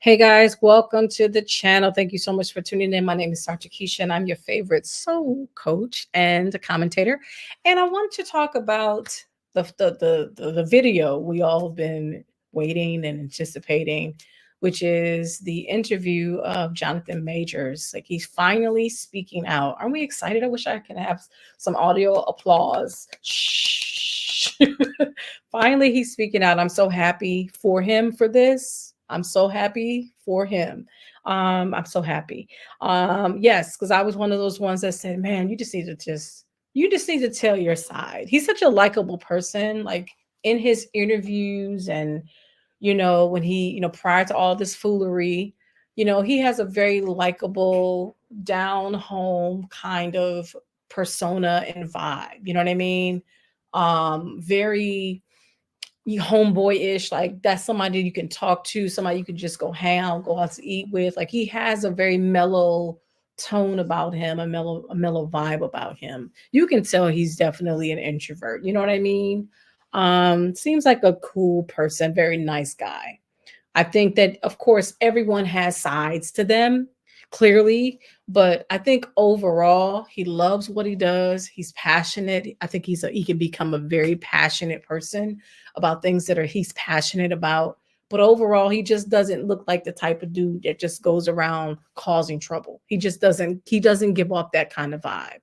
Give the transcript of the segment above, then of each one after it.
Hey guys, welcome to the channel. Thank you so much for tuning in. My name is Sarah Keisha, and I'm your favorite soul coach and commentator. And I want to talk about the video we all have been waiting and anticipating, which is the interview of Jonathan Majors. Like he's finally speaking out. Aren't we excited? I wish I could have some audio applause. Shh. Finally, he's speaking out. I'm so happy for him for this. I'm so happy for him. I'm so happy. Yes, because I was one of those ones that said, "Man, you just need to tell your side." He's such a likable person. Like in his interviews, and when he, prior to all this foolery, he has a very likable, down home kind of persona and vibe. You know what I mean? Very you homeboy-ish, like that's somebody you can talk to, somebody you can just go hang out, go out to eat with. Like he has a very mellow tone about him, a mellow vibe about him. You can tell he's definitely an introvert. You know what I mean? Seems like a cool person, very nice guy. I think that, of course, everyone has sides to them, clearly, but I think overall he loves what he does. He's passionate. I think he can become a very passionate person about things that are he's passionate about. But overall, he just doesn't look like the type of dude that just goes around causing trouble. He doesn't give off that kind of vibe.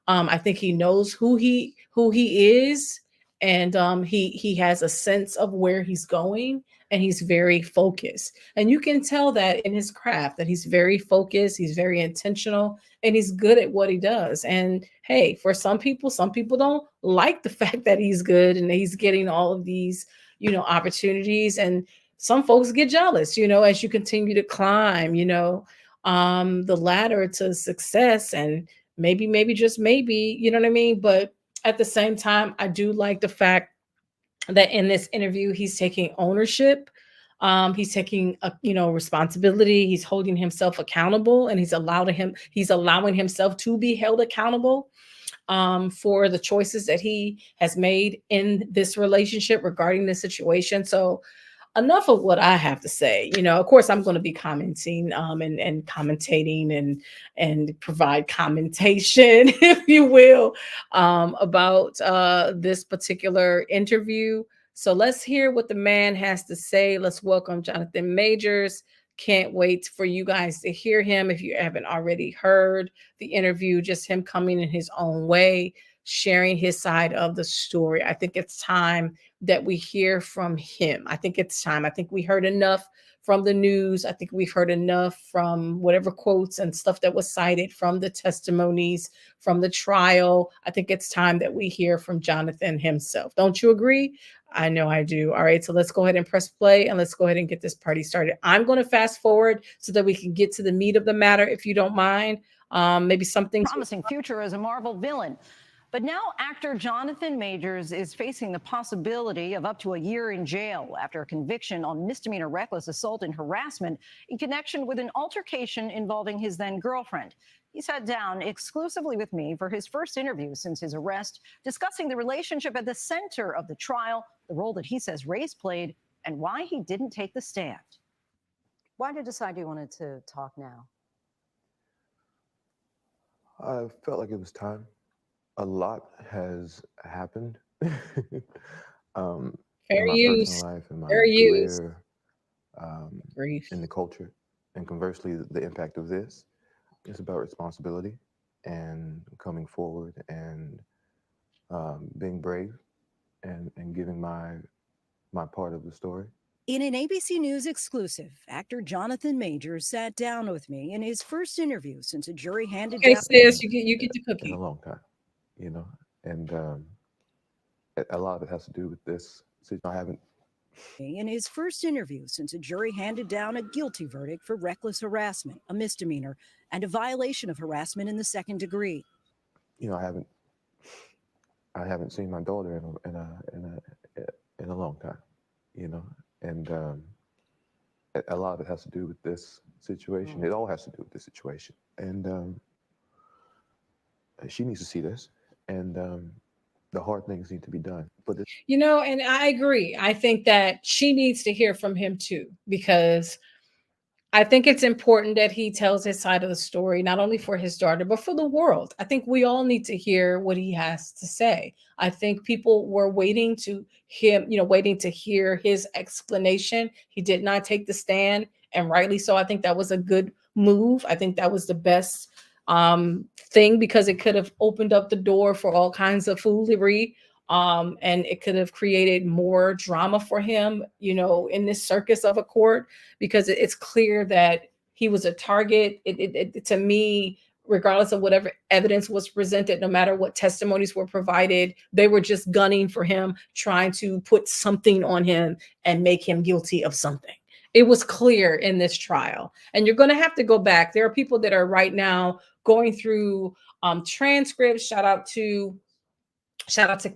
I think he knows who he is, and he has a sense of where he's going, and he's very focused. And you can tell that in his craft, that he's very focused, he's very intentional, and he's good at what he does. And hey, for some people don't like the fact that he's good and that he's getting all of these, opportunities. And some folks get jealous, as you continue to climb, the ladder to success. And maybe just maybe, you know what I mean? But at the same time, I do like the fact that in this interview he's taking ownership. He's taking a responsibility. He's holding himself accountable, and he's allowing himself to be held accountable for the choices that he has made in this relationship regarding this situation. So enough of what I have to say. Of course, I'm going to be commenting and commentating and provide commentation, if you will, about this particular interview. So let's hear what the man has to say. Let's welcome Jonathan Majors. Can't wait for you guys to hear him. If you haven't already heard the interview, just him coming in his own way, sharing his side of the story. I think it's time that we hear from him. I think it's time. I think we heard enough from the news. I think we've heard enough from whatever quotes and stuff that was cited from the testimonies from the trial. I think it's time that we hear from Jonathan himself. Don't you agree? I know I do. All right, so let's go ahead and press play, and let's go ahead and get this party started. I'm going to fast forward so that we can get to the meat of the matter, if you don't mind. Maybe something promising future as a Marvel villain. But now actor Jonathan Majors is facing the possibility of up to a year in jail after a conviction on misdemeanor reckless assault and harassment in connection with an altercation involving his then girlfriend. He sat down exclusively with me for his first interview since his arrest, discussing the relationship at the center of the trial, the role that he says race played, and why he didn't take the stand. Why did you decide you wanted to talk now? I felt like it was time. A lot has happened in fair my use. personal life, in my Fair use. career, Grief. in the culture, and conversely, the impact of this. It's about responsibility and coming forward and being brave and giving my part of the story. In an ABC News exclusive, actor Jonathan Majors sat down with me in his first interview since a jury handed Okay, down. sis, you get the In cookie. a long time, and a lot of it has to do with this. I haven't. In his first interview since a jury handed down a guilty verdict for reckless harassment, a misdemeanor, and a violation of harassment in the second degree. I haven't seen my daughter in a long time, and a lot of it has to do with this situation. It all has to do with this situation, and she needs to see this, and the hard things need to be done. But And I agree. I think that she needs to hear from him too, because I think it's important that he tells his side of the story, not only for his daughter, but for the world. I think we all need to hear what he has to say. I think people were waiting to him, waiting to hear his explanation. He did not take the stand, and rightly so. I think that was a good move. I think that was the best thing, because it could have opened up the door for all kinds of foolery, and it could have created more drama for him, in this circus of a court, because it's clear that he was a target. To me, regardless of whatever evidence was presented, no matter what testimonies were provided, they were just gunning for him, trying to put something on him and make him guilty of something. It was clear in this trial. And you're going to have to go back. There are people that are right now going through transcripts. Shout out to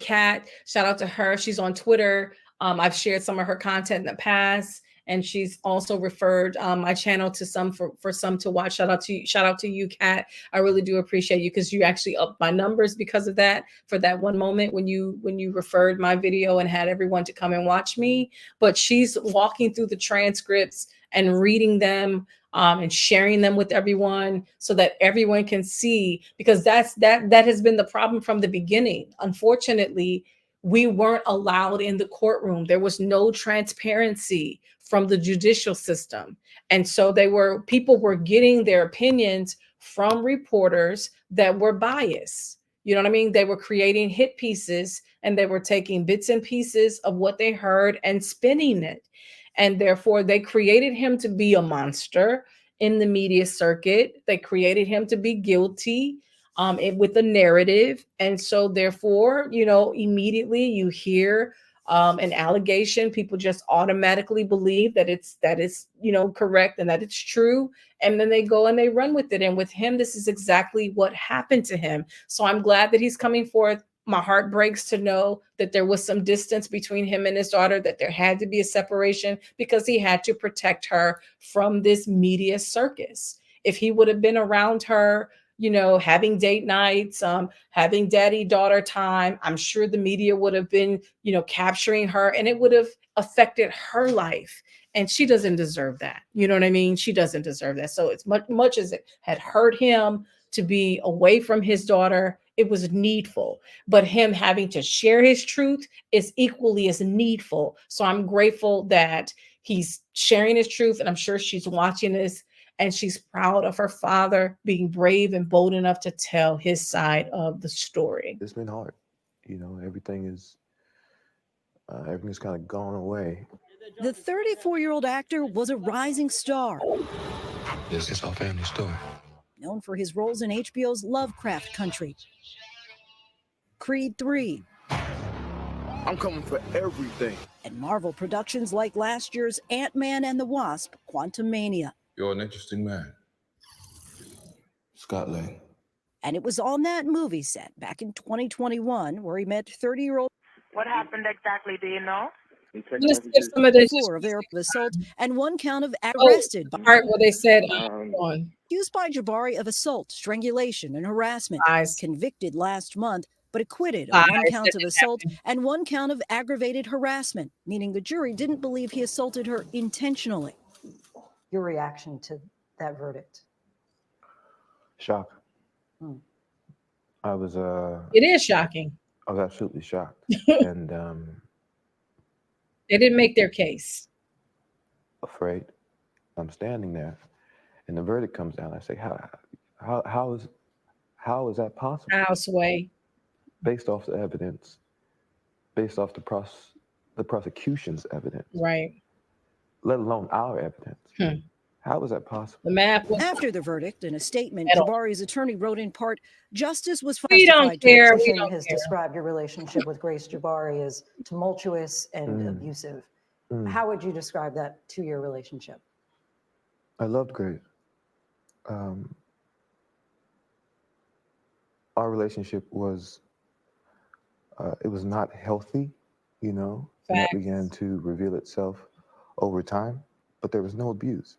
Kat. Shout out to her. She's on Twitter. I've shared some of her content in the past, and she's also referred my channel to some for some to watch. Shout out to you, Kat. I really do appreciate you, because you actually upped my numbers because of that, for that one moment when you referred my video and had everyone to come and watch me. But she's walking through the transcripts and reading them, and sharing them with everyone, so that everyone can see, because that has been the problem from the beginning. Unfortunately, we weren't allowed in the courtroom. There was no transparency from the judicial system. And so people were getting their opinions from reporters that were biased. You know what I mean? They were creating hit pieces, and they were taking bits and pieces of what they heard and spinning it. And therefore, they created him to be a monster in the media circuit. They created him to be guilty with a narrative. And so therefore, immediately you hear an allegation, people just automatically believe that it's correct and that it's true. And then they go and they run with it. And with him, this is exactly what happened to him. So I'm glad that he's coming forth. My heart breaks to know that there was some distance between him and his daughter, that there had to be a separation, because he had to protect her from this media circus. If he would have been around her, having date nights, having daddy-daughter time, I'm sure the media would have been, capturing her, and it would have affected her life. And she doesn't deserve that. You know what I mean? She doesn't deserve that. So it's much as it had hurt him to be away from his daughter, it was needful. But him having to share his truth is equally as needful. So I'm grateful that he's sharing his truth, and I'm sure she's watching this, and she's proud of her father being brave and bold enough to tell his side of the story. It's been hard. Everything's kind of gone away. The 34-year-old actor was a rising star, This is our family story. known for his roles in HBO's Lovecraft Country, Creed 3, I'm coming for everything. and Marvel productions like last year's Ant-Man and the Wasp: Quantumania. You're an interesting man. Scott Lang. And it was on that movie set back in 2021 where he met 30-year-old What happened exactly? Do you know? Let's give some of this floor of assault and one count of Oh, arrested by part where they said, on accused by Jabari of assault, strangulation, and harassment. eyes. Convicted last month, but acquitted on one Lies. count of assault and one count of aggravated harassment, meaning the jury didn't believe he assaulted her intentionally. Your reaction to that verdict? Shock. Hmm. I was It is shocking. absolutely shocked. And They didn't make their case. afraid. I'm standing there, and the verdict comes down. I say, how is that possible? Houseway. Based off the evidence, based off the prosecution's evidence, Right. let alone our evidence. How is that possible? The map was. After the verdict, in a statement, At all. Jabari's attorney wrote in part, justice was We don't justified to care. We Christian don't has care. described your relationship with Grace Jabari as tumultuous and abusive. Mm. How would you describe that 2-year relationship? I loved Grace. Our relationship was it was not healthy, and that Facts. began to reveal itself over time, but there was no abuse.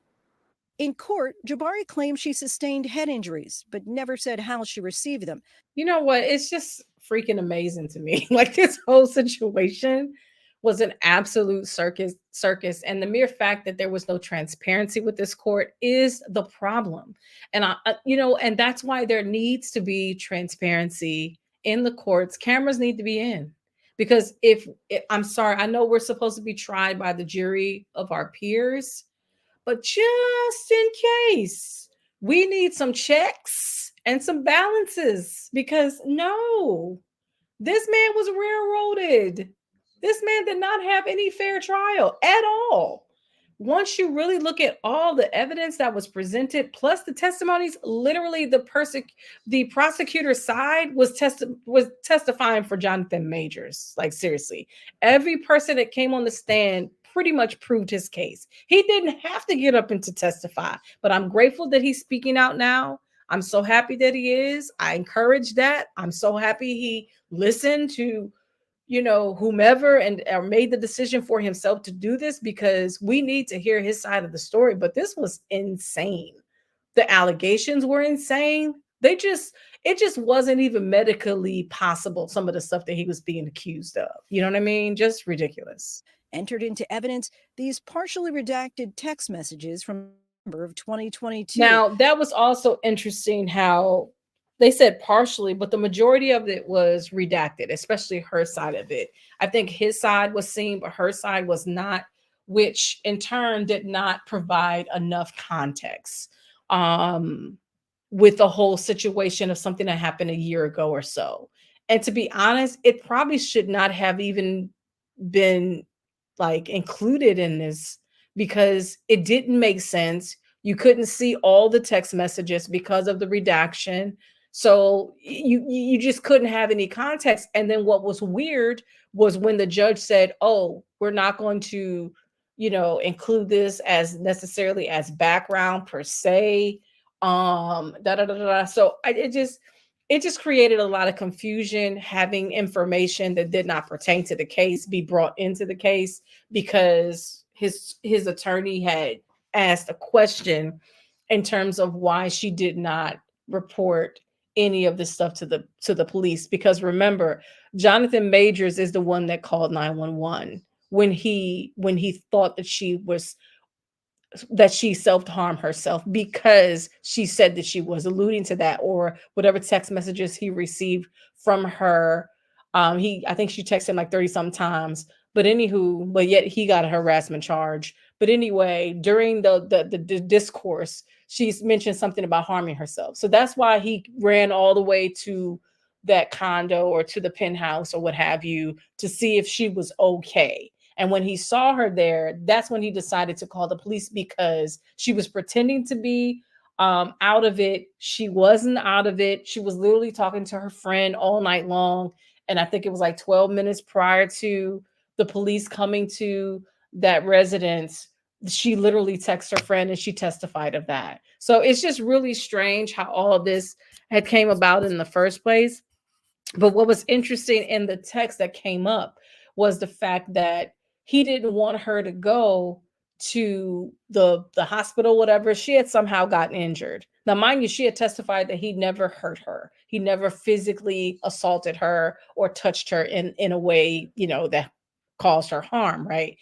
In court, Jabari claimed she sustained head injuries, but never said how she received them. You know what? It's just freaking amazing to me. Like this whole situation was an absolute circus. And the mere fact that there was no transparency with this court is the problem. And and that's why there needs to be transparency in the courts. Cameras need to be in. Because I'm sorry, I know we're supposed to be tried by the jury of our peers, but just in case, we need some checks and some balances, because no, this man was railroaded. This man did not have any fair trial at all. Once you really look at all the evidence that was presented, plus the testimonies, literally the prosecutor's side was testifying for Jonathan Majors. Like, seriously, every person that came on the stand pretty much proved his case. He didn't have to get up and to testify, but I'm grateful that he's speaking out now. I'm so happy that he is. I encourage that. I'm so happy he listened to whomever and or made the decision for himself to do this, because we need to hear his side of the story. But this was insane. The allegations were insane. It just wasn't even medically possible, some of the stuff that he was being accused of. You know what I mean? Just ridiculous. Entered into evidence these partially redacted text messages from November of 2022. Now, that was also interesting how they said partially, but the majority of it was redacted, especially her side of it. I think his side was seen, but her side was not, which in turn did not provide enough context with the whole situation of something that happened a year ago or so. And to be honest, it probably should not have even been like included in this, because it didn't make sense. You couldn't see all the text messages because of the redaction. So you just couldn't have any context. And then what was weird was when the judge said, "Oh, we're not going to, include this as necessarily as background per se." So it just created a lot of confusion, having information that did not pertain to the case be brought into the case, because his attorney had asked a question in terms of why she did not report any of this stuff to the police. Because remember, Jonathan Majors is the one that called 911 when he thought that she self-harmed herself, because she said that she was alluding to that, or whatever text messages he received from her. I think she texted him like 30 some times, but yet he got a harassment charge. But anyway, during the discourse, she's mentioned something about harming herself. So that's why he ran all the way to that condo or to the penthouse or what have you, to see if she was okay. And when he saw her there, that's when he decided to call the police, because she was pretending to be out of it. She wasn't out of it. She was literally talking to her friend all night long. And I think it was like 12 minutes prior to the police coming to that residence, she literally texted her friend and she testified of that. So it's just really strange how all of this had came about in the first place. But what was interesting in the text that came up was the fact that he didn't want her to go to the hospital, whatever. She had somehow gotten injured. Now, mind you, she had testified that he never hurt her. He never physically assaulted her or touched her in a way, that caused her harm, right?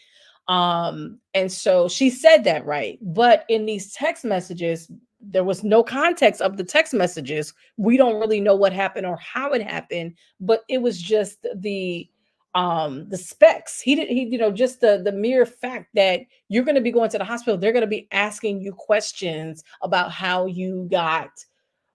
And so she said that, right? But in these text messages, there was no context of the text messages. We don't really know what happened or how it happened, but it was just the specs. He just the mere fact that you're going to be going to the hospital, they're going to be asking you questions about how you got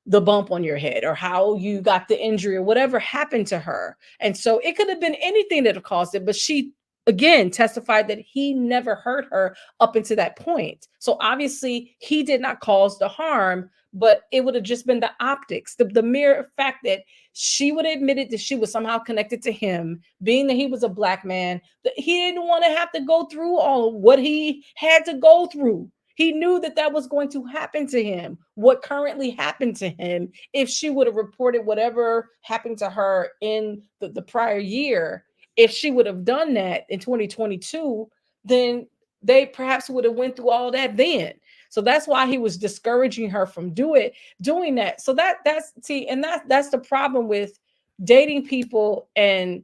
the bump on your head or how you got the injury or whatever happened to her. And so it could have been anything that caused it, but she again testified that he never hurt her up until that point. So obviously he did not cause the harm, but it would have just been the optics, the mere fact that she would have admitted that she was somehow connected to him, being that he was a Black man, that he didn't want to have to go through all of what he had to go through. He knew that that was going to happen to him, what currently happened to him. If she would have reported whatever happened to her in the prior year, if she would have done that in 2022, then they perhaps would have went through all that then. So that's why he was discouraging her from doing that. So that's the problem with dating people and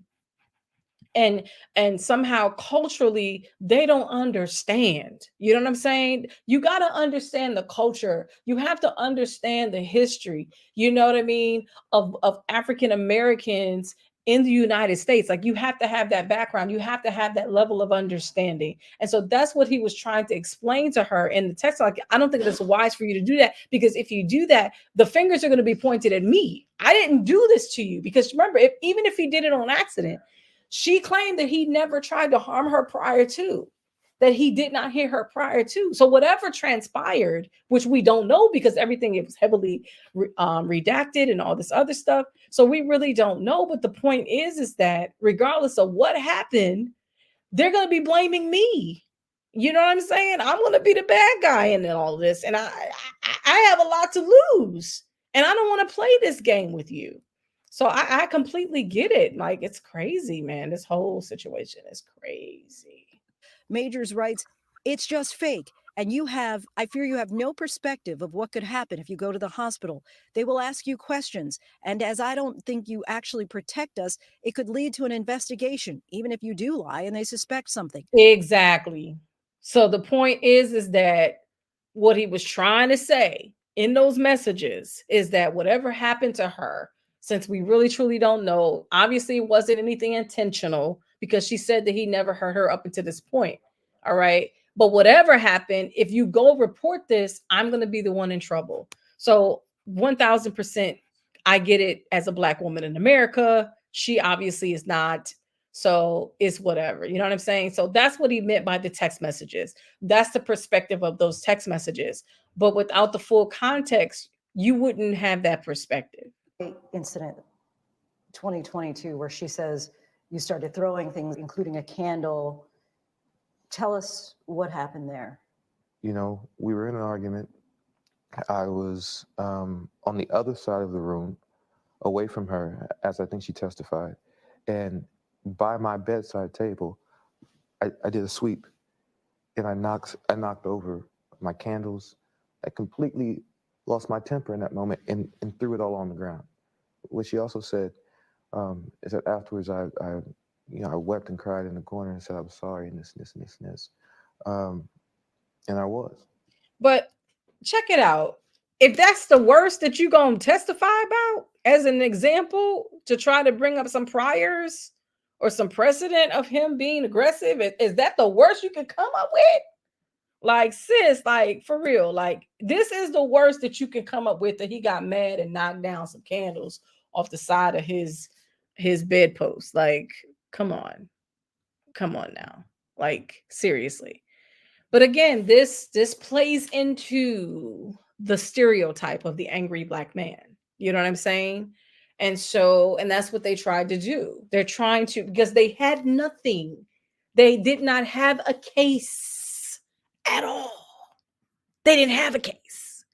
And somehow culturally they don't understand. You know what I'm saying? You got to understand the culture. You have to understand the history, you know what I mean, of African Americans in the United States. Like, you have to have that background, you have to have that level of understanding. And so that's what he was trying to explain to her in the text. Like, I don't think it's wise for you to do that, because if you do that, the fingers are going to be pointed at me. I didn't do this to you. Because remember, even if he did it on accident, she claimed that he never tried to harm her prior to, that he did not hit her prior to. So whatever transpired, which we don't know because everything was heavily redacted and all this other stuff. So we really don't know. But the point is that regardless of what happened, they're going to be blaming me. You know what I'm saying? I'm going to be the bad guy in all of this. And I have a lot to lose. And I don't want to play this game with you. So I completely get it. Like, it's crazy, man. This whole situation is crazy. Majors writes, it's just fake. And I fear you have no perspective of what could happen if you go to the hospital. They will ask you questions. And as I don't think you actually protect us, it could lead to an investigation, even if you do lie and they suspect something. Exactly. So the point is that what he was trying to say in those messages is that whatever happened to her, since we really truly don't know, obviously it wasn't anything intentional, because she said that he never hurt her up until this point. All right. But whatever happened, if you go report this, I'm going to be the one in trouble. So 1000%, I get it. As a Black woman in America, she obviously is not. So it's whatever. You know what I'm saying? So that's what he meant by the text messages. That's the perspective of those text messages. But without the full context, you wouldn't have that perspective. Incident 2022 where she says you started throwing things, including a candle. Tell us what happened there. You know, we were in an argument. I was on the other side of the room, away from her, as I think she testified. And by my bedside table, I did a sweep, and I knocked over my candles. I completely lost my temper in that moment and threw it all on the ground. What she also said is that afterwards I wept and cried in the corner and said I was sorry and this. And I was. But check it out. If that's the worst that you're going to testify about as an example to try to bring up some priors or some precedent of him being aggressive, is that the worst you can come up with? Like, sis, like, for real, like, this is the worst that you can come up with, that he got mad and knocked down some candles off the side of his bedpost. Like, come on now. Like, seriously. But again, this plays into the stereotype of the angry Black man. You know what I'm saying? And that's what they tried to do. They're trying to, because they had nothing. They did not have a case at all. They didn't have a case.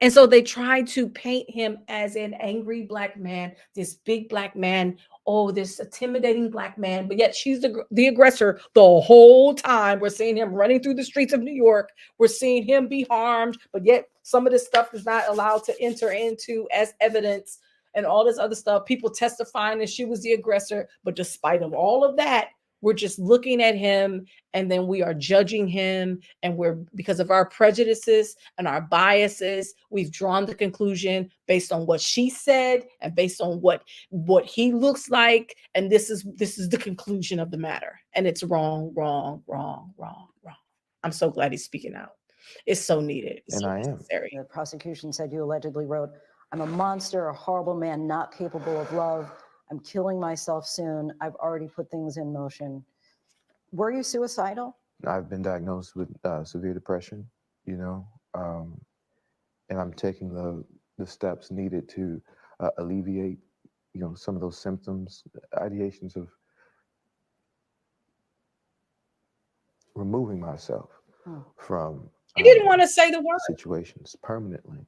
And so they tried to paint him as an angry Black man, this big Black man, oh, this intimidating Black man, but yet she's the aggressor the whole time. We're seeing him running through the streets of New York. We're seeing him be harmed, but yet some of this stuff is not allowed to enter into as evidence and all this other stuff. People testifying that she was the aggressor, but despite of all of that, we're just looking at him, and then we are judging him, and because of our prejudices and our biases, we've drawn the conclusion based on what she said and based on what he looks like, and this is the conclusion of the matter, and it's wrong. I'm so glad he's speaking out. It's so needed. It's so necessary. The prosecution said you allegedly wrote, "I'm a monster, a horrible man, not capable of love. I'm killing myself soon. I've already put things in motion." Were you suicidal? I've been diagnosed with severe depression, and I'm taking the steps needed to alleviate, some of those symptoms, ideations of removing myself from You didn't want to say the word. situations permanently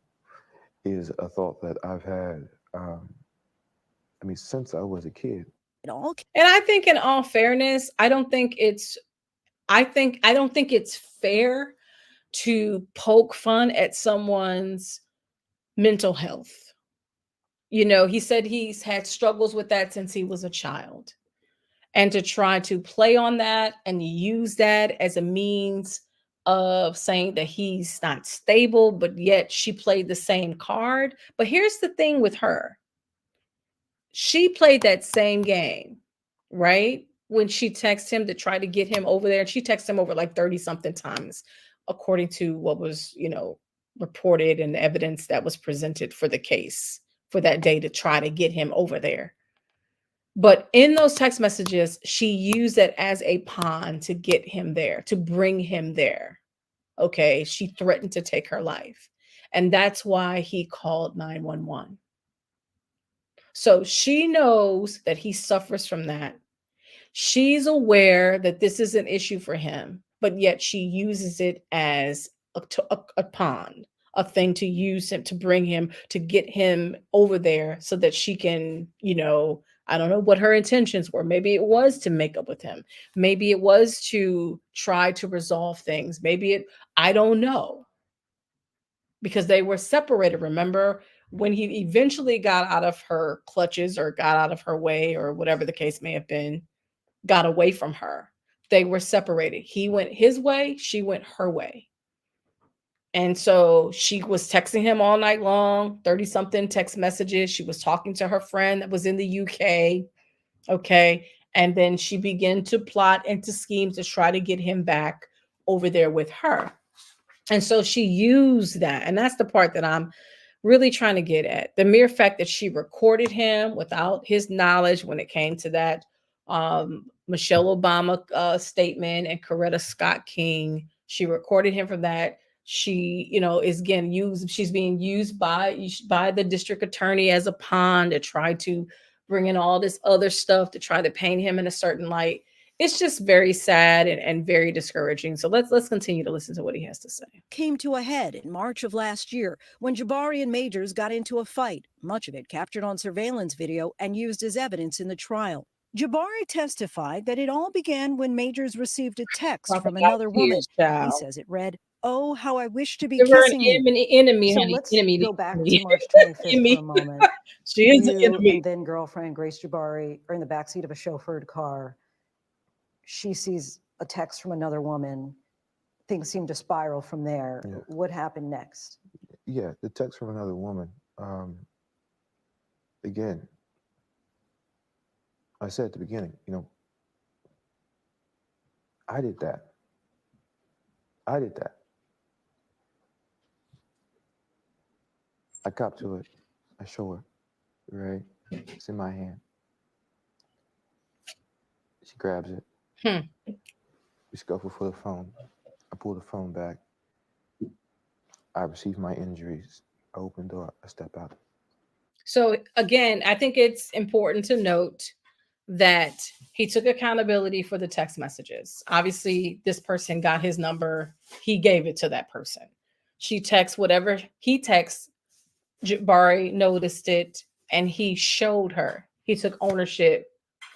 is a thought that I've had, since I was a kid. And I think, in all fairness, I don't think it's fair to poke fun at someone's mental health. He said he's had struggles with that since he was a child. and to try to play on that and use that as a means of saying that he's not stable, but yet she played the same card. But here's the thing with her. She played that same game, right? When she texted him to try to get him over there, and she texted him over like 30 something times, according to what was, reported and the evidence that was presented for the case for that day to try to get him over there. But in those text messages, she used it as a pawn to get him there, to bring him there. Okay. She threatened to take her life. And that's why he called 911. So she knows that he suffers from that. She's aware that this is an issue for him, but yet she uses it as a pawn, a thing to use him, to bring him, to get him over there so that she can, I don't know what her intentions were. Maybe it was to make up with him. Maybe it was to try to resolve things. I don't know. Because they were separated. Remember when he eventually got out of her clutches or got out of her way or whatever the case may have been, got away from her. They were separated. He went his way, she went her way. And so she was texting him all night long, 30 something text messages. She was talking to her friend that was in the UK. Okay. And then she began to plot and to scheme to try to get him back over there with her. And so she used that. And that's the part that I'm really trying to get at. The mere fact that she recorded him without his knowledge when it came to that Michelle Obama statement and Coretta Scott King. She recorded him for that. She, is again used. She's being used by the district attorney as a pawn to try to bring in all this other stuff to try to paint him in a certain light. It's just very sad and very discouraging. So let's continue to listen to what he has to say. Came to a head in March of last year when Jabari and Majors got into a fight, much of it captured on surveillance video and used as evidence in the trial. Jabari testified that it all began when Majors received a text from another woman. He says it read, "Oh, how I wish to be kissing you." Enemy, So honey. let's Enemy. go back to March 25th for a moment. She is an You enemy. and then girlfriend Grace Jabari are in the backseat of a chauffeured car. She sees a text from another woman. Things seem to spiral from there. Yeah. What happened next? Yeah, the text from another woman. Again, I said at the beginning, I did that. I cop to it. I show her, right? It's in my hand. She grabs it. We scuffle for the phone. I pull the phone back. I receive my injuries. I open the door. I step out. So again, I think it's important to note that he took accountability for the text messages. Obviously, this person got his number. He gave it to that person. She texts whatever he texts. Jabari noticed it and he showed her. He took ownership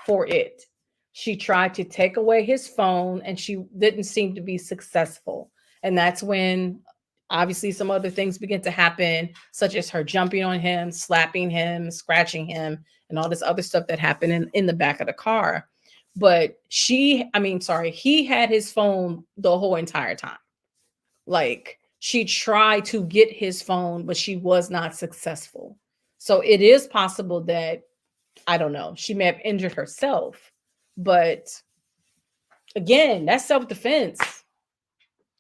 for it. She tried to take away his phone and she didn't seem to be successful. And that's when obviously some other things begin to happen, such as her jumping on him, slapping him, scratching him, and all this other stuff that happened in the back of the car. But he had his phone the whole entire time. Like, she tried to get his phone, but she was not successful. So it is possible that, I don't know, she may have injured herself. But again, that's self-defense.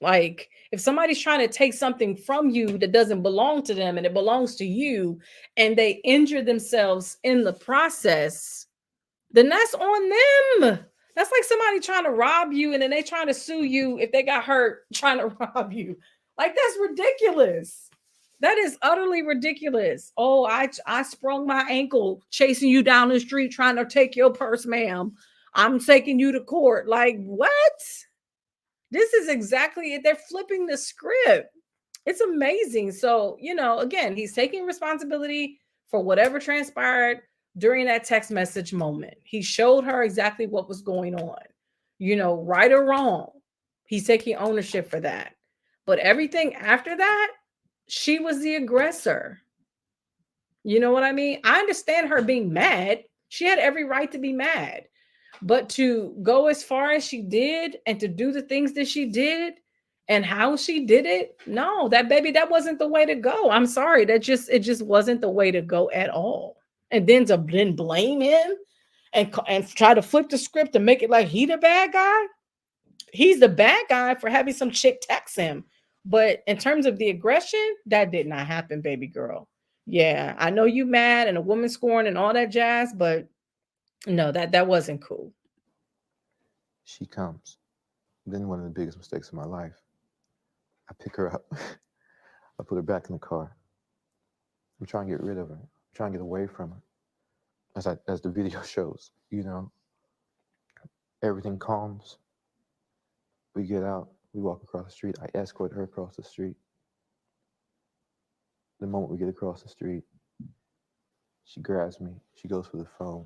Like, if somebody's trying to take something from you that doesn't belong to them and it belongs to you, and they injure themselves in the process, then that's on them. That's like somebody trying to rob you and then they trying to sue you if they got hurt trying to rob you. Like, that's ridiculous. That is utterly ridiculous. Oh, I sprung my ankle chasing you down the street trying to take your purse, ma'am. I'm taking you to court. Like, what? This is exactly it. They're flipping the script. It's amazing. So, again, he's taking responsibility for whatever transpired during that text message moment. He showed her exactly what was going on, right or wrong. He's taking ownership for that. But everything after that, she was the aggressor. You know what I mean? I understand her being mad. She had every right to be mad. But to go as far as she did and to do the things that she did and how she did it, no, that baby, that wasn't the way to go. I'm sorry. It just wasn't the way to go at all. And then to then blame him and try to flip the script and make it like he the bad guy. He's the bad guy for having some chick text him. But in terms of the aggression, that did not happen, baby girl. Yeah, I know you mad and a woman scorn and all that jazz, but no, that wasn't cool. She comes. Then one of the biggest mistakes of my life. I pick her up. I put her back in the car. I'm trying to get rid of her. I'm trying to get away from her. As the video shows, you know, everything calms. We get out. We walk across the street. I escort her across the street. The moment we get across the street, she grabs me. She goes for the phone.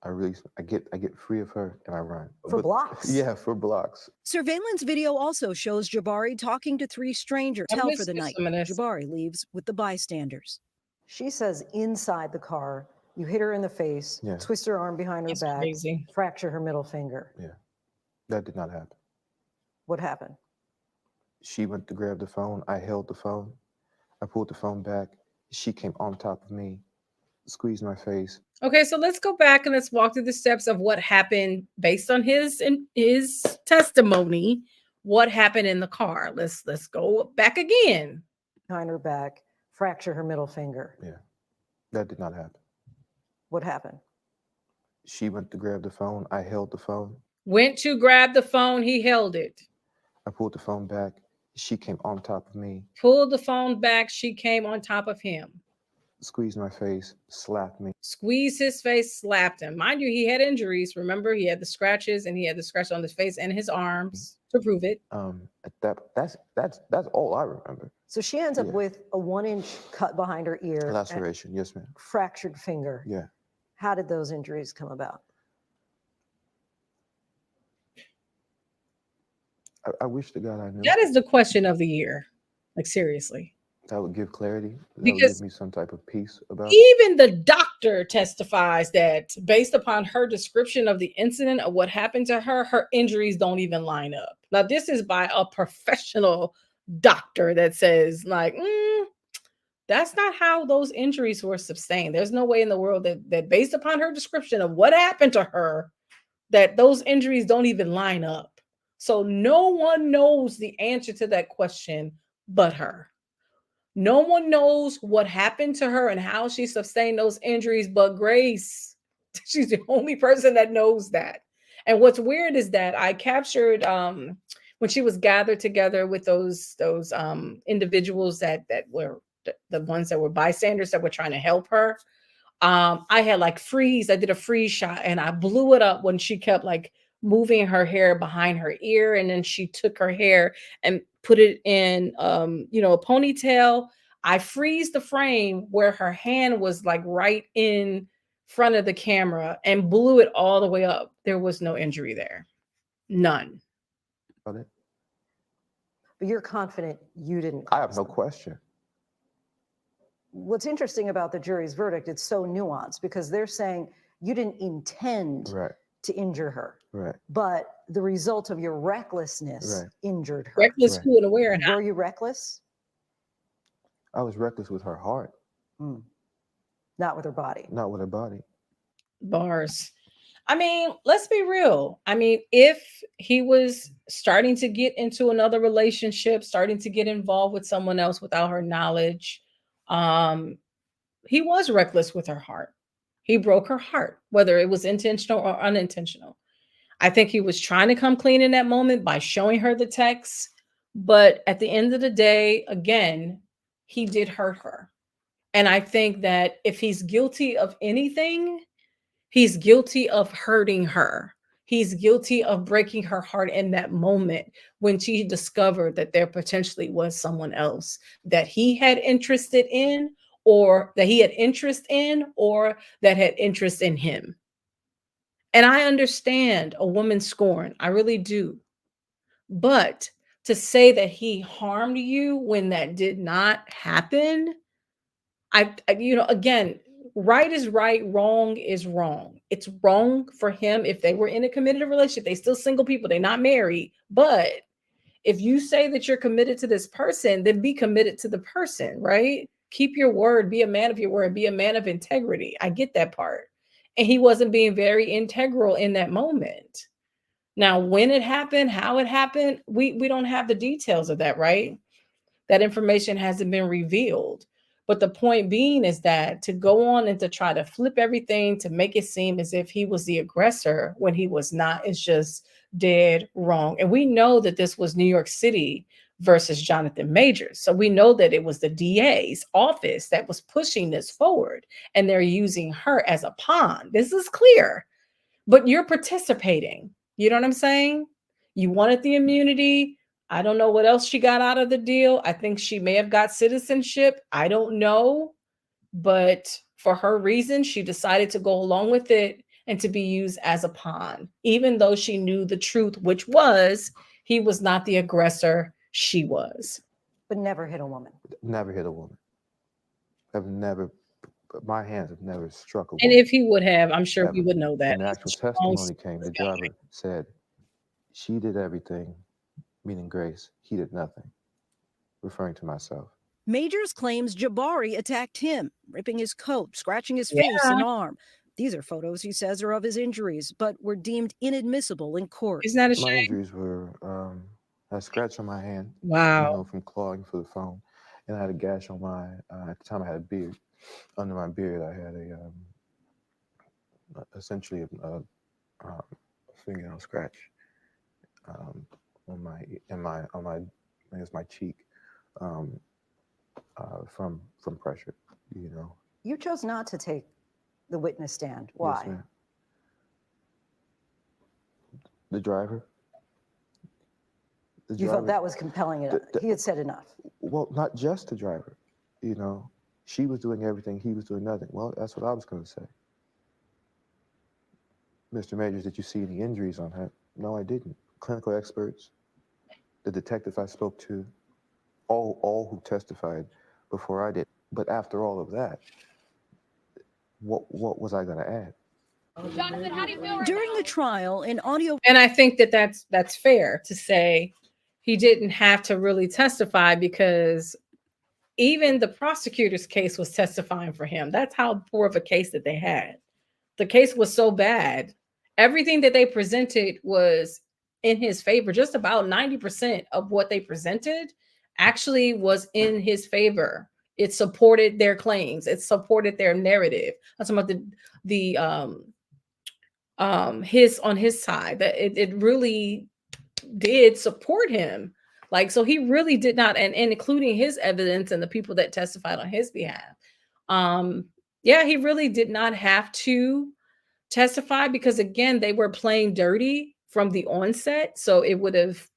I get free of her and I run. For blocks? Yeah, for blocks. Surveillance video also shows Jabari talking to three strangers. I Hell missed for the night. some of this. Jabari leaves with the bystanders. She says inside the car, you hit her in the face, Yeah. twist her arm behind her That's back, crazy. fracture her middle finger. Yeah, that did not happen. What happened? She went to grab the phone. I held the phone. I pulled the phone back. She came on top of me, squeezed my face. Okay, so let's go back and let's walk through the steps of what happened based on his testimony. What happened in the car? Let's go back again. Behind her back, fracture her middle finger. Yeah, that did not happen. What happened? She went to grab the phone. I held the phone. Went to grab the phone. He held it. I pulled the phone back. She came on top of me, Pulled the phone back. She came on top of him. squeezed my face, slapped me. Squeezed his face, slapped him. Mind you, he had injuries. Remember, he had the scratches and he had the scratch on his face and his arms to prove it. That's all I remember. So she ends up Yeah. with a 1-inch cut behind her ear, and Laceration, yes, ma'am. fractured finger. Yeah. How did those injuries come about? I wish to God I knew. That is the question of the year. Like, seriously. That would give clarity. That would Because give me some type of peace about. even the doctor testifies that based upon her description of the incident of what happened to her, her injuries don't even line up. Now, this is by a professional doctor that says, like, that's not how those injuries were sustained. There's no way in the world that based upon her description of what happened to her, that those injuries don't even line up. So no one knows the answer to that question but her. No one knows what happened to her and how she sustained those injuries but Grace. She's the only person that knows that. And what's weird is that I captured when she was gathered together with those individuals that were the ones that were bystanders that were trying to help her. I had like I did a freeze shot and I blew it up when she kept like moving her hair behind her ear, and then she took her hair and put it in a ponytail. I freeze the frame where her hand was like right in front of the camera and blew it all the way up. There was no injury there. None. About it. But you're confident you didn't. I have cause no them. question. What's interesting about the jury's verdict, it's so nuanced because they're saying you didn't intend Right, to injure her, right. but the result of your recklessness Right. injured her. Reckless, Right. who, and aware, and how. Were you reckless? I was reckless with her heart, Not with her body. not with her body. Bars. I mean, let's be real. I mean, if he was starting to get into another relationship, starting to get involved with someone else without her knowledge, he was reckless with her heart. He broke her heart, whether it was intentional or unintentional. I think he was trying to come clean in that moment by showing her the text. But at the end of the day, again, he did hurt her. And I think that if he's guilty of anything, he's guilty of hurting her. He's guilty of breaking her heart in that moment when she discovered that there potentially was someone else that he had interest in, or that he had interest in, or that had interest in him. And I understand a woman's scorn. I really do. But to say that he harmed you when that did not happen, again, right is right, wrong is wrong. It's wrong for him if they were in a committed relationship. They still single people, they're not married. But if you say that you're committed to this person, then be committed to the person, right? Keep your word, be a man of your word, be a man of integrity. I get that part. And he wasn't being very integral in that moment. Now, when it happened, how it happened, we don't have the details of that, right? That information hasn't been revealed. But the point being is that to go on and to try to flip everything to make it seem as if he was the aggressor when he was not is just dead wrong. And we know that this was New York City versus Jonathan Majors. So we know that it was the DA's office that was pushing this forward and they're using her as a pawn. This is clear, but you're participating. You know what I'm saying? You wanted the immunity. I don't know what else she got out of the deal. I think she may have got citizenship. I don't know. But for her reason, she decided to go along with it and to be used as a pawn, even though she knew the truth, which was he was not the aggressor, she was. But never hit a woman. Never hit a woman. I've never, my hands have never struck a woman. And if he would have, I'm sure we Ever. would know that. When the actual testimony came, the driver said, she did everything, meaning Grace. He did nothing, referring to myself. Majors claims Jabari attacked him, ripping his coat, scratching his face and arm. These are photos, he says, are of his injuries, but were deemed inadmissible in court. Isn't that a My shame? injuries were a scratch on my hand, Wow. from clawing for the phone, and I had a gash on my. At the time, I had a beard. Under my beard, I had essentially a fingernail scratch on my I guess my cheek from pressure. You chose not to take the witness stand. Why? Yes, ma'am. The driver. You felt that was compelling enough. He had said enough. Well, not just the driver. She was doing everything, he was doing nothing. Well, that's what I was going to say. Mr. Majors, did you see any injuries on her? No, I didn't. Clinical experts, the detective I spoke to, all who testified before I did. But after all of that, what was I going to add? Jonathan, how do you feel During the trial, in audio. And I think that that's fair to say he didn't have to really testify because even the prosecutor's case was testifying for him. That's how poor of a case that they had. The case was so bad. Everything that they presented was in his favor. Just about 90% of what they presented actually was in his favor. It supported their claims. It supported their narrative. I'm talking about his on his side, that it really did support him. Like, so he really did not, and including his evidence and the people that testified on his behalf. He really did not have to testify because, again, they were playing dirty from the onset. So it would have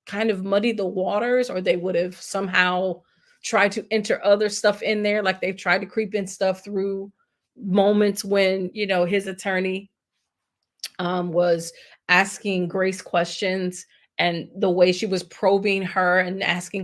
kind of muddied the waters, or they would have somehow tried to enter other stuff in there. Like they've tried to creep in stuff through moments when, his attorney was asking Grace questions, and the way she was probing her and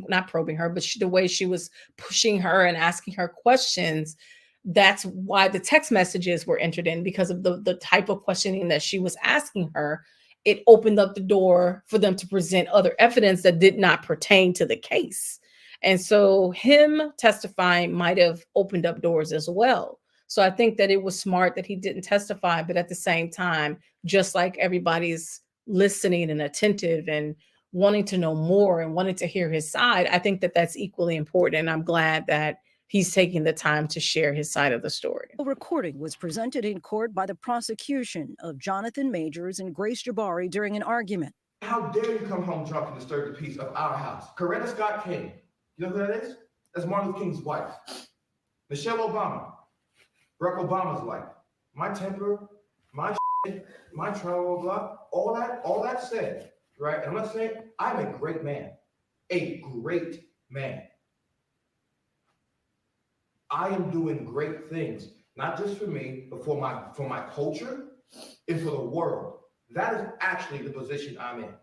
not probing her, but the way she was pushing her and asking her questions. That's why the text messages were entered in, because of the type of questioning that she was asking her. It opened up the door for them to present other evidence that did not pertain to the case. And so him testifying might have opened up doors as well. So I think that it was smart that he didn't testify, but at the same time, just like everybody's listening and attentive and wanting to know more and wanting to hear his side, I think that that's equally important. And I'm glad that he's taking the time to share his side of the story. A recording was presented in court by the prosecution of Jonathan Majors and Grace Jabari during an argument. How dare you come home drunk and disturb the peace of our house? Coretta Scott King. You know who that is? That's Martin Luther King's wife. Michelle Obama. Barack Obama's wife. My temper, my shit, my trauma, blah, all that said, right? And I'm not saying I'm a great man. A great man. I am doing great things, not just for me, but for my culture and for the world. That is actually the position I'm in.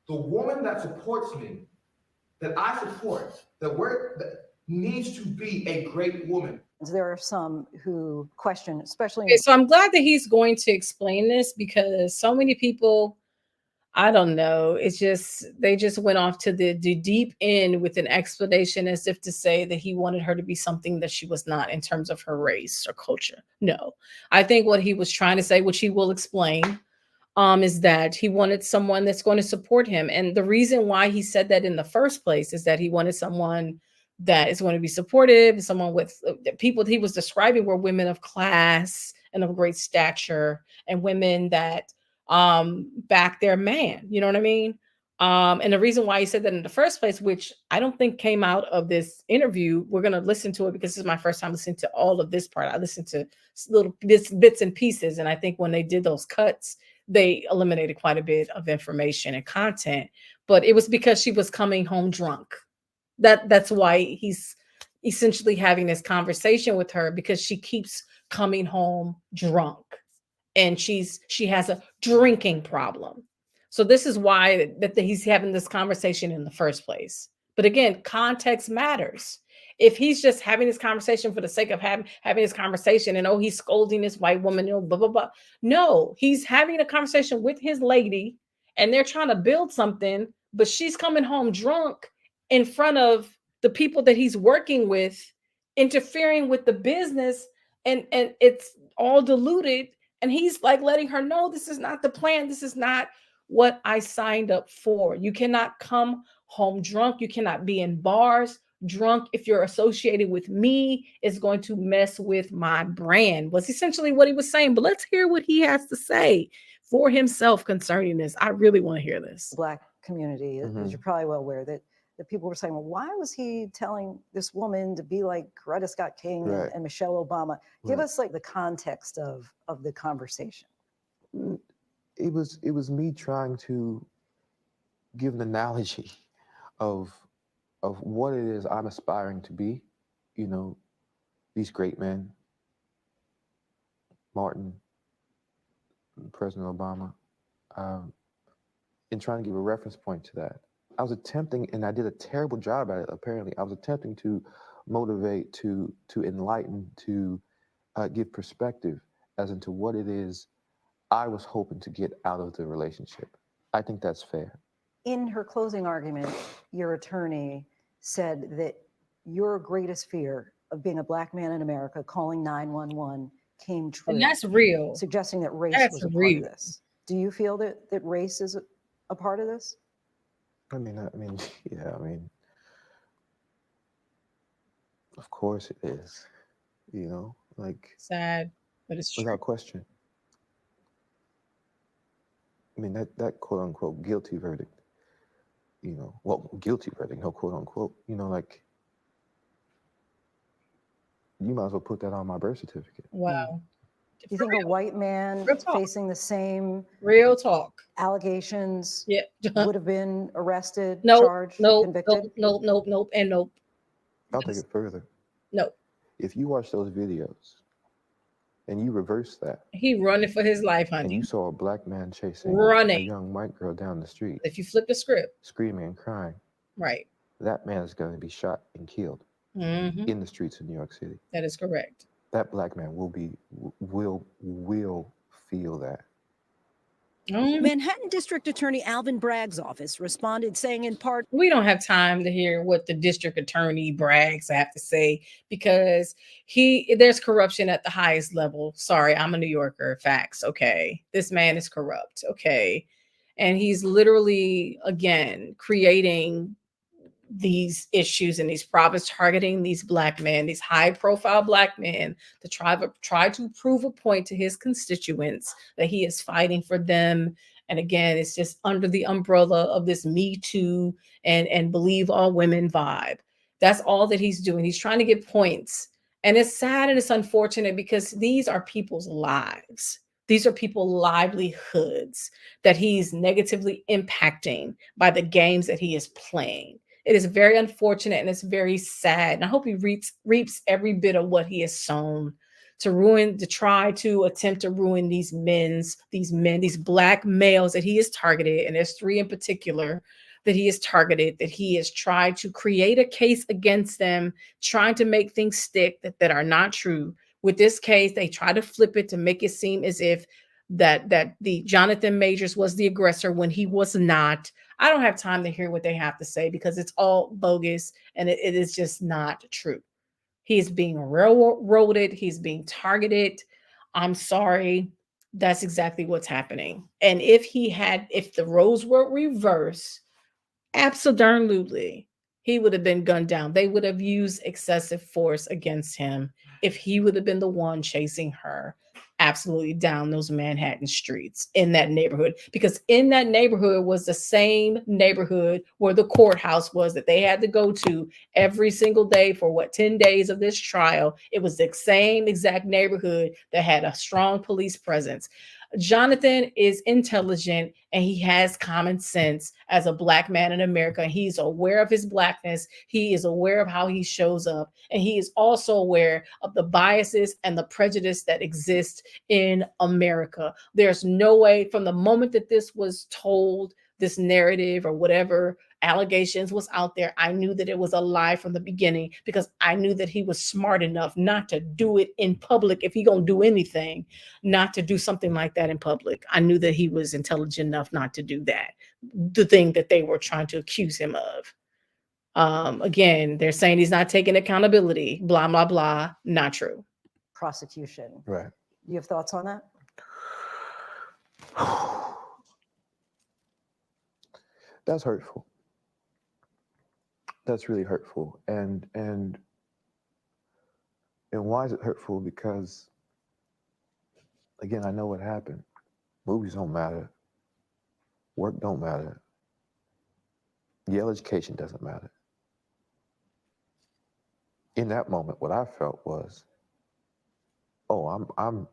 The woman that supports me, that I support, that needs to be a great woman. There are some who question, especially Okay, so I'm glad that he's going to explain this because so many people, I don't know, it's just they just went off to the deep end with an explanation as if to say that he wanted her to be something that she was not in terms of her race or culture. No, I think what he was trying to say, which he will explain, is that he wanted someone that's going to support him. And the reason why he said that in the first place is that he wanted someone that is going to be supportive, someone with the people he was describing were women of class and of great stature and women that back their man. You know what I mean? And the reason why he said that in the first place, which I don't think came out of this interview, we're going to listen to it because this is my first time listening to all of this part. I listened to little bits and pieces. And I think when they did those cuts, they eliminated quite a bit of information and content, but it was because she was coming home drunk. That's why he's essentially having this conversation with her, because she keeps coming home drunk and she has a drinking problem. So this is why that he's having this conversation in the first place. But again, context matters. If he's just having this conversation for the sake of having this conversation and he's scolding this white woman, blah blah blah. No, he's having a conversation with his lady and they're trying to build something, but she's coming home drunk in front of the people that he's working with, interfering with the business, and it's all diluted. And he's like letting her know, this is not the plan. This is not what I signed up for. You cannot come home drunk. You cannot be in bars drunk. If you're associated with me, it's going to mess with my brand, was essentially what he was saying. But let's hear what he has to say for himself concerning this. I really want to hear this. Black community, as you're probably well aware, that people were saying, well, why was he telling this woman to be like Coretta Scott King and Michelle Obama? Give us like the context of the conversation. It was me trying to give an analogy of what it is I'm aspiring to be. You know, these great men, Martin, President Obama, and trying to give a reference point to that. I was attempting, and I did a terrible job at it, apparently. I was attempting to motivate, to enlighten, to give perspective as into what it is I was hoping to get out of the relationship. I think that's fair. In her closing argument, your attorney said that your greatest fear of being a Black man in America calling 911 came true. And that's real. Suggesting that race was a part of this. Do you feel that race is a part of this? I mean, yeah, of course it is, you know, like sad, but it's true. Without question. I mean, that quote unquote guilty verdict, you know, well, guilty verdict, no quote unquote, you know, like, you might as well put that on my birth certificate. Wow. Do you think a white man facing the same real talk allegations would have been arrested, charged, convicted? Nope, and nope. I'll take it further. No. If you watch those videos and you reverse that, he running for his life, honey. And you saw a Black man chasing a young white girl down the street. If you flip the script, screaming and crying, right, that man is going to be shot and killed in the streets of New York City. That is correct. That Black man will feel that. Manhattan District Attorney Alvin Bragg's office responded saying in part, we don't have time to hear what the district attorney Braggs have to say because there's corruption at the highest level. Sorry, I'm a New Yorker. Facts. Okay. This man is corrupt. Okay. And he's literally, again, creating these issues and these problems, targeting these Black men, these high profile Black men, to try to prove a point to his constituents that he is fighting for them. And again, it's just under the umbrella of this Me Too and Believe All Women vibe. That's all that he's doing. He's trying to get points. And it's sad and it's unfortunate because these are people's lives. These are people's livelihoods that he's negatively impacting by the games that he is playing. It is very unfortunate and it's very sad. And I hope he reaps every bit of what he has sown to try to attempt to ruin these Black males that he has targeted. And there's 3 in particular that he is targeted, that he has tried to create a case against them, trying to make things stick that are not true. With this case, they try to flip it to make it seem as if that the Jonathan Majors was the aggressor when he was not. I don't have time to hear what they have to say because it's all bogus and it is just not true. He's being railroaded. He's being targeted. I'm sorry. That's exactly what's happening. And if the roles were reversed, absolutely, he would have been gunned down. They would have used excessive force against him if he would have been the one chasing her absolutely down those Manhattan streets in that neighborhood, because in that neighborhood was the same neighborhood where the courthouse was that they had to go to every single day for 10 days of this trial. It was the same exact neighborhood that had a strong police presence. Jonathan is intelligent and he has common sense as a Black man in America. He's aware of his Blackness. He is aware of how he shows up. And he is also aware of the biases and the prejudice that exist in America. There's no way, from the moment that this was told, this narrative or whatever allegations was out there, I knew that it was a lie from the beginning, because I knew that he was smart enough not to do it in public. If he gonna do anything, not to do something like that in public. I knew that he was intelligent enough not to do that, the thing that they were trying to accuse him of. Again, they're saying he's not taking accountability, blah, blah, blah. Not true. Prosecution. Right. You have thoughts on that? That's hurtful. That's really hurtful. And why is it hurtful? Because, again, I know what happened. Movies don't matter. Work don't matter. Yale education doesn't matter. In that moment, what I felt was, oh, I'm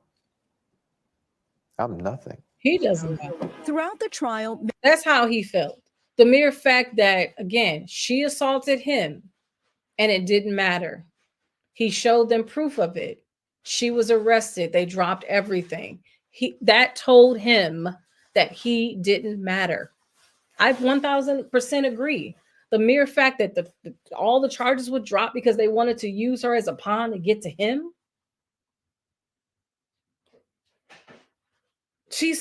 nothing. He doesn't know. Throughout the trial, That's how he felt. The mere fact that, again, she assaulted him and it didn't matter. He showed them proof of it. She was arrested. They dropped everything. That told him that he didn't matter. I 1000% agree. The mere fact that all the charges would drop because they wanted to use her as a pawn to get to him. She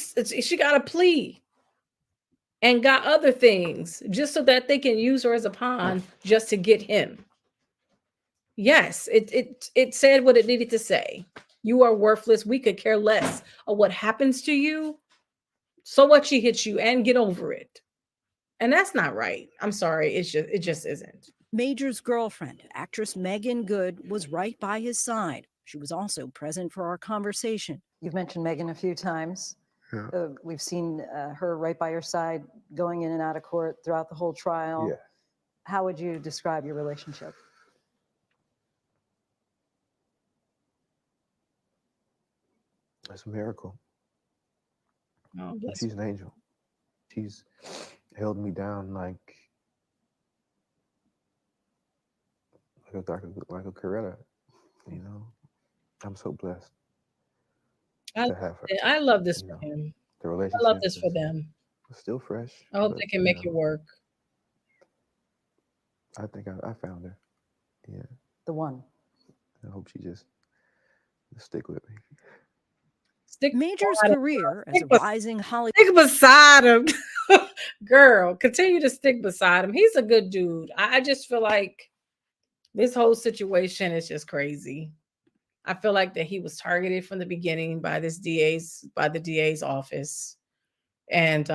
got a plea and got other things just so that they can use her as a pawn just to get him. Yes, it said what it needed to say. You are worthless. We could care less of what happens to you. So what, she hits you and get over it. And that's not right. I'm sorry. It just isn't. Major's girlfriend, actress Megan Good, was right by his side. She was also present for our conversation. You've mentioned Megan a few times. Yeah. We've seen her right by your side going in and out of court throughout the whole trial. Yeah. How would you describe your relationship? It's a miracle. Oh, bless She's an angel. She's held me down like a Coretta, you know. I'm so blessed to have her. I love this You for know, him. The relationship I love this for is them. still fresh. I hope but, they can you make know, it work. I think I found her. Yeah. The one. I hope she just stick with me. Stick Major's beside him. career as a Stick bes- rising Hollywood Stick beside him. Girl, continue to stick beside him. He's a good dude. I just feel like this whole situation is just crazy. I feel like that he was targeted from the beginning by the DA's office. And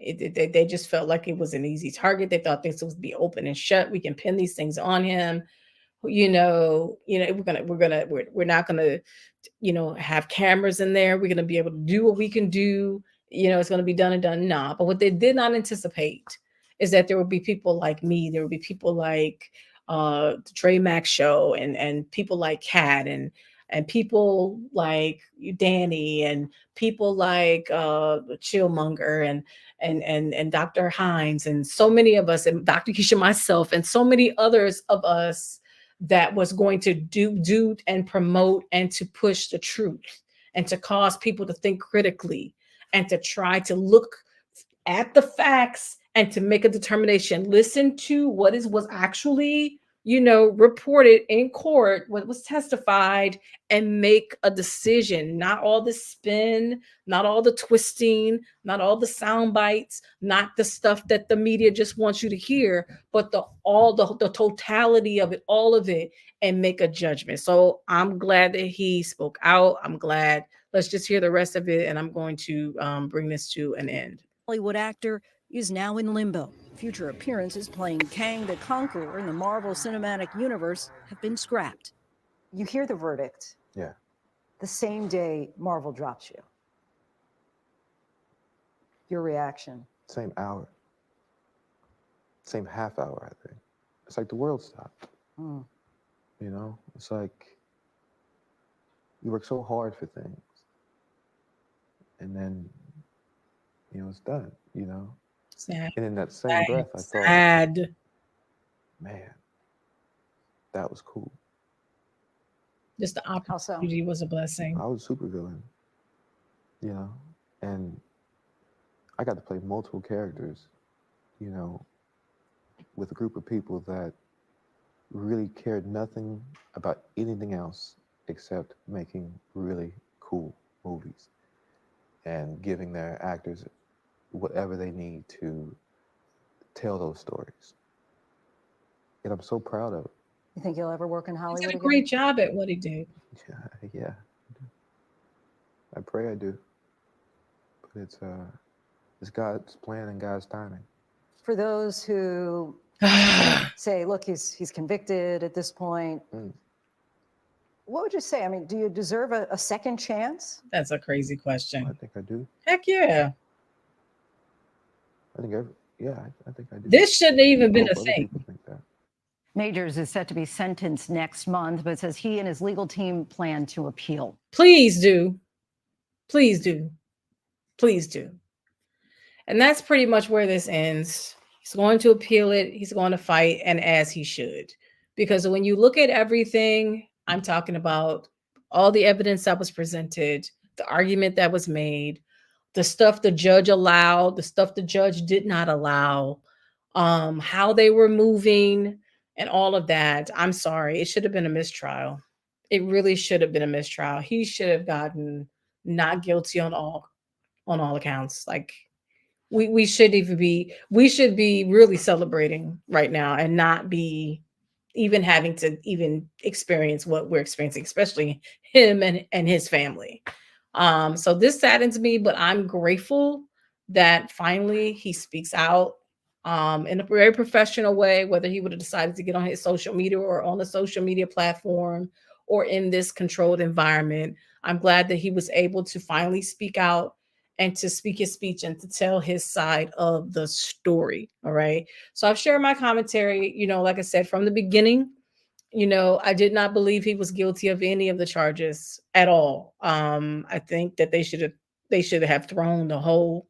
they just felt like it was an easy target. They thought things would be open and shut. We can pin these things on him. We're not gonna, have cameras in there. We're gonna be able to do what we can do. It's gonna be done and done. Nah, but what they did not anticipate is that there would be people like me. There would be people like the Trey Mack show and people like Kat and people like Danny and people like Chillmonger and Dr. Hines and so many of us and Dr. Keisha, myself, and so many others of us that was going to do and promote and to push the truth and to cause people to think critically and to try to look at the facts and to make a determination. Listen to what was actually, reported in court, what was testified, and make a decision. Not all the spin, not all the twisting, not all the sound bites, not the stuff that the media just wants you to hear, but the totality of it, all of it, and make a judgment. So I'm glad that he spoke out. I'm glad. Let's just hear the rest of it, and I'm going to bring this to an end. Hollywood actor is now in limbo. Future appearances playing Kang the Conqueror in the Marvel Cinematic Universe have been scrapped. You hear the verdict. Yeah. The same day Marvel drops you. Your reaction? Same hour. Same half hour, I think. It's like the world stopped. Mm. You know, it's like you work so hard for things, and then, it's done, Sad. And in that same breath, I thought, Sad. man, that was cool. Just the How so? opportunity was a blessing. I was a supervillain, and I got to play multiple characters, with a group of people that really cared nothing about anything else except making really cool movies and giving their actors whatever they need to tell those stories. And I'm so proud of it. You think you'll ever work in He Hollywood did a again? great job at what he did. Yeah. I pray I do. But it's God's plan and God's timing. For those who say, look, he's convicted at this point, what would you say? I mean, do you deserve a second chance? That's a crazy I question. think I do. Heck yeah. I think I think I do. This shouldn't have even been I a hope other thing. people think that. Majors is set to be sentenced next month, but says he and his legal team plan to appeal. Please do. Please do. Please do. And that's pretty much where this ends. He's going to appeal it. He's going to fight, and as he should. Because when you look at everything, I'm talking about all the evidence that was presented, the argument that was made, the stuff the judge allowed, the stuff the judge did not allow, how they were moving, and all of that. I'm sorry. It should have been a mistrial. It really should have been a mistrial. He should have gotten not guilty on all accounts. Like we should be really celebrating right now and not be even having to even experience what we're experiencing, especially him and his family. So this saddens me, but I'm grateful that finally he speaks out in a very professional way, whether he would have decided to get on his social media or on a social media platform or in this controlled environment. I'm glad that he was able to finally speak out and to speak his speech and to tell his side of the story. All right. So I've shared my commentary, like I said, from the beginning. I did not believe he was guilty of any of the charges at all. I think that they should have thrown the whole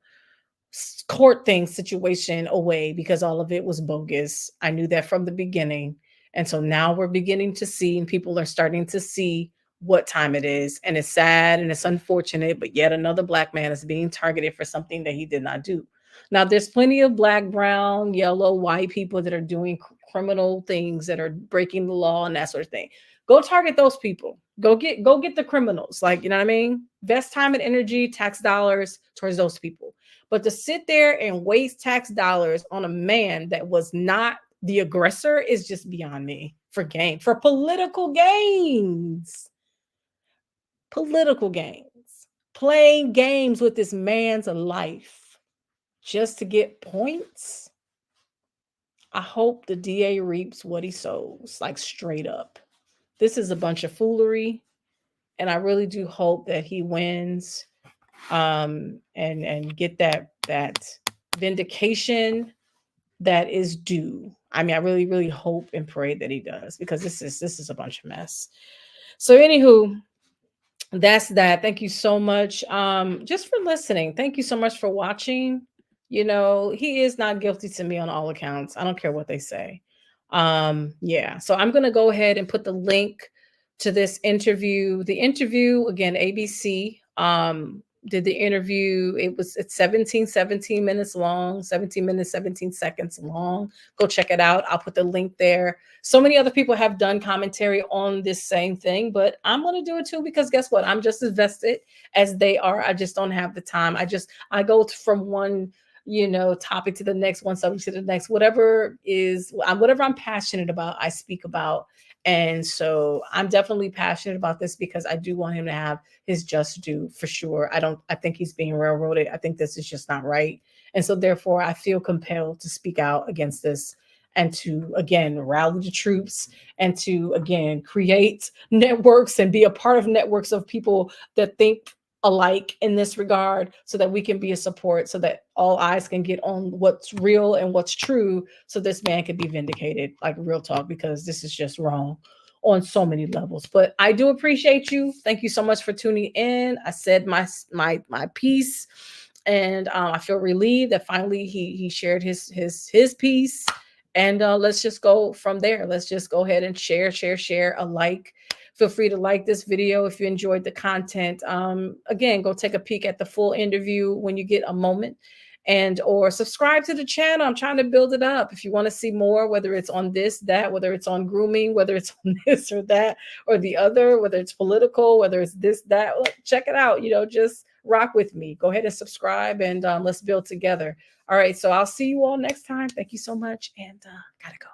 court thing situation away because all of it was bogus. I knew that from the beginning. And so now we're beginning to see, and people are starting to see what time it is. And it's sad and it's unfortunate, but yet another Black man is being targeted for something that he did not do. Now, there's plenty of Black, brown, yellow, white people that are doing criminal things, that are breaking the law and that sort of thing. Go target those people. Go get the criminals. Like, you know what I mean? Invest time and energy, tax dollars towards those people. But to sit there and waste tax dollars on a man that was not the aggressor is just beyond me. For political gains. Political gains. Playing games with this man's life just to get points. I hope the DA reaps what he sows, like straight up. This is a bunch of foolery, and I really do hope that he wins and get that vindication that is due. I mean, I really, really hope and pray that he does, because this is a bunch of mess. So anywho, that's that. Thank you so much just for listening. Thank you so much for watching. He is not guilty to me on all accounts. I don't care what they say. Yeah. So I'm going to go ahead and put the link to this interview. The interview, again, ABC, did the interview. It's 17 minutes long, 17 minutes, 17 seconds long. Go check it out. I'll put the link there. So many other people have done commentary on this same thing, but I'm going to do it too, because guess what? I'm just as vested as they are. I just don't have the time. I go from one, topic to the next, one subject to the next, whatever I'm passionate about, I speak about. And so I'm definitely passionate about this because I do want him to have his just due for sure. I think he's being railroaded. I think this is just not right. And so therefore I feel compelled to speak out against this and to, again, rally the troops and to, again, create networks and be a part of networks of people that think alike in this regard, so that we can be a support, so that all eyes can get on what's real and what's true, so this man can be vindicated, like real talk, because this is just wrong on so many levels. But I do appreciate you. Thank you so much for tuning in. I said my piece, and I feel relieved that finally he shared his piece. And let's just go from there. Let's just go ahead and share a like. Feel free to like this video if you enjoyed the content. Again, go take a peek at the full interview when you get a moment, and or subscribe to the channel. I'm trying to build it up. If you want to see more, whether it's on this, that, whether it's on grooming, whether it's on this or that or the other, whether it's political, whether it's this, that, check it out. Just rock with me. Go ahead and subscribe, and let's build together. All right. So I'll see you all next time. Thank you so much. And gotta go.